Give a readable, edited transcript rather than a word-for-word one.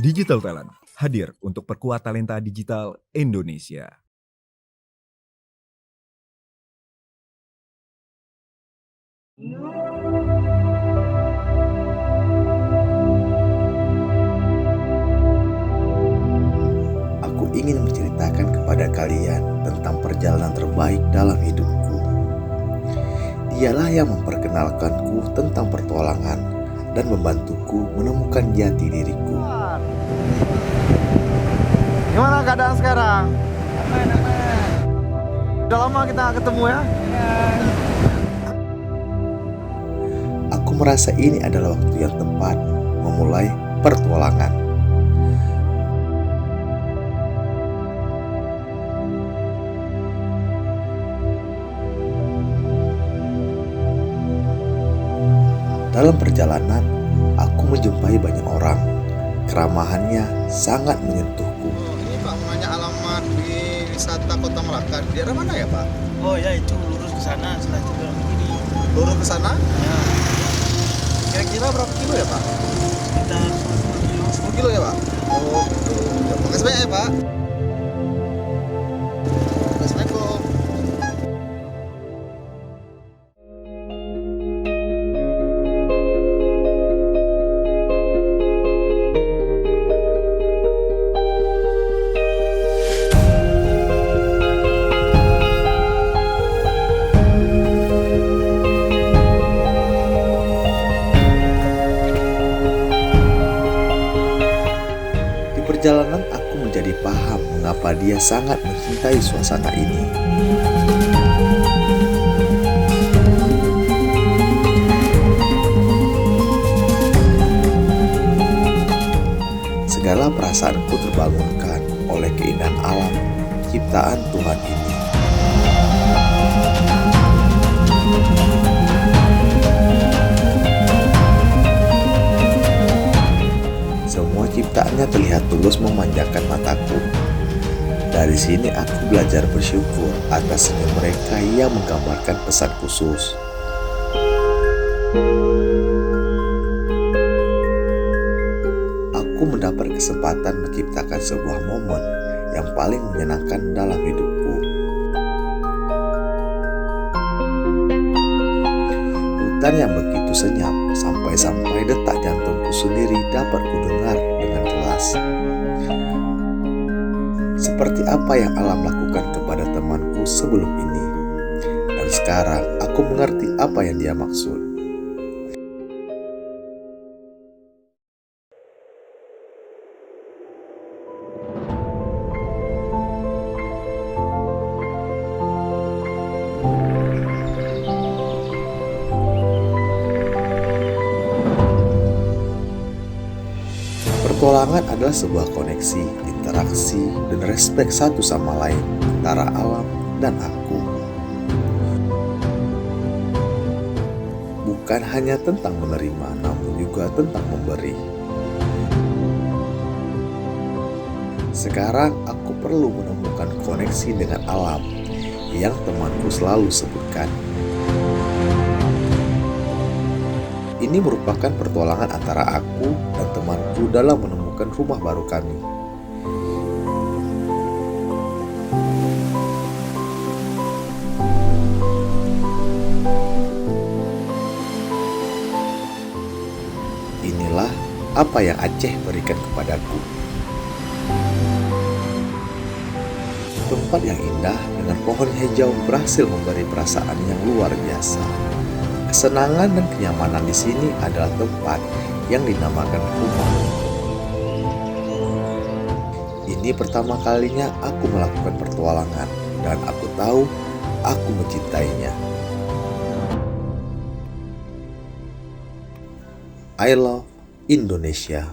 Digital Talent hadir untuk perkuat talenta digital Indonesia. Aku ingin menceritakan kepada kalian tentang perjalanan terbaik dalam hidupku. Dialah yang memperkenalkanku tentang pertualangan dan membantuku menemukan jati diriku. Gimana keadaan sekarang? Aman. Udah lama kita gak ketemu ya? Aku merasa ini adalah waktu yang tepat memulai pertualangan. Dalam perjalanan, aku menjumpai banyak orang. Keramahannya sangat menyentuhku. Ini Pak, mau nanya alamat di wisata Kota Melaka. Di daerah mana ya Pak? Oh ya, itu lurus ke sana setelah itu belok kiri. Lurus ke sana? Ya, Kira-kira berapa kilo ya Pak? sekitar 10 kilo. 10 kilo ya Pak? Oh gitu. Ya, makasih banyak ya Pak. Assalamualaikum. Di perjalanan aku menjadi paham mengapa dia sangat mencintai suasana ini. Segala perasaanku terbangunkan oleh keindahan alam ciptaan Tuhan ini. Semua ciptaannya terlihat tulus memanjakan mataku. Dari sini aku belajar bersyukur atas senyum mereka yang menggambarkan pesan khusus. Aku mendapat kesempatan menciptakan sebuah momen yang paling menyenangkan dalam hidupku. Hutan yang begitu senyap sampai-sampai detak jantungku sendiri dapat kudengar dengan jelas. Seperti apa yang alam lakukan kepada temanku sebelum ini. Dan sekarang aku mengerti apa yang dia maksud. Petualangan adalah sebuah koneksi, interaksi, dan respek satu sama lain antara alam dan aku. Bukan hanya tentang menerima, namun juga tentang memberi. Sekarang aku perlu menemukan koneksi dengan alam yang temanku selalu sebutkan. Ini merupakan pertualangan antara aku dan temanku dalam menemukan rumah baru kami. Inilah apa yang Aceh berikan kepadaku. Tempat yang indah dengan pohon hijau berhasil memberi perasaan yang luar biasa. Kesenangan dan kenyamanan di sini adalah tempat yang dinamakan rumah. Ini pertama kalinya aku melakukan pertualangan dan aku tahu aku mencintainya. I love Indonesia.